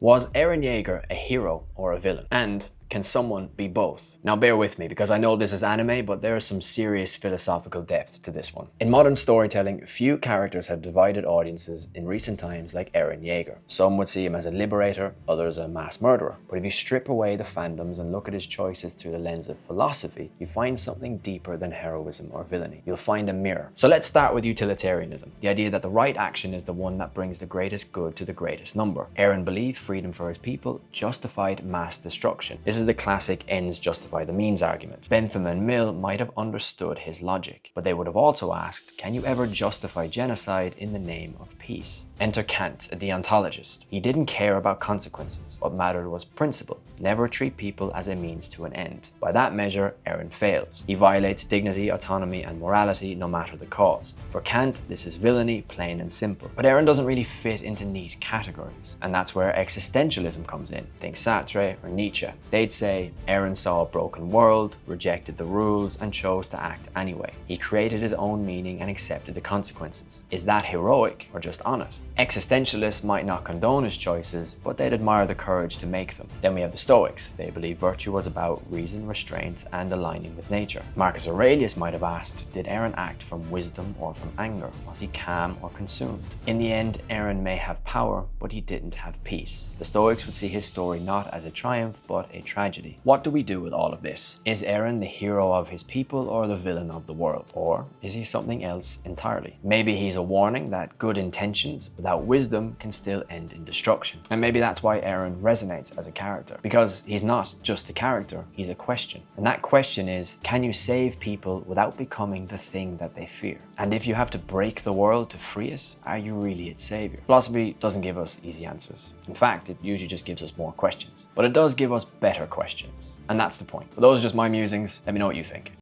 Was Eren Jaeger a hero or a villain? And can someone be both? Now bear with me because I know this is anime, but there is some serious philosophical depth to this one. In modern storytelling, few characters have divided audiences in recent times like Eren Jaeger. Some would see him as a liberator, others a mass murderer. But if you strip away the fandoms and look at his choices through the lens of philosophy, you find something deeper than heroism or villainy. You'll find a mirror. So let's start with utilitarianism, the idea that the right action is the one that brings the greatest good to the greatest number. Eren believed freedom for his people justified mass destruction. This is the classic ends justify the means argument. Bentham and Mill might have understood his logic, but they would have also asked, can you ever justify genocide in the name of peace? Enter Kant, a deontologist. He didn't care about consequences. What mattered was principle. Never treat people as a means to an end. By that measure, Eren fails. He violates dignity, autonomy, and morality no matter the cause. For Kant, this is villainy, plain and simple. But Eren doesn't really fit into neat categories. And that's where existentialism comes in. Think Sartre or Nietzsche. They'd say Eren saw a broken world, rejected the rules, and chose to act anyway. He created his own meaning and accepted the consequences. Is that heroic or just honest? Existentialists might not condone his choices, but they'd admire the courage to make them. Then we have the Stoics. They believe virtue was about reason, restraint, and aligning with nature. Marcus Aurelius might have asked, did Eren act from wisdom or from anger? Was he calm or consumed? In the end, Eren may have power, but he didn't have peace. The Stoics would see his story not as a triumph, but a tragedy. What do we do with all of this? Is Eren the hero of his people or the villain of the world? Or is he something else entirely? Maybe he's a warning that good intentions without wisdom can still end in destruction. And maybe that's why Eren resonates as a character. Because he's not just a character, he's a question. And that question is, can you save people without becoming the thing that they fear? And if you have to break the world to free it, are you really its savior? Philosophy doesn't give us easy answers. In fact, it usually just gives us more questions. But it does give us better questions. And that's the point. But those are just my musings. Let me know what you think.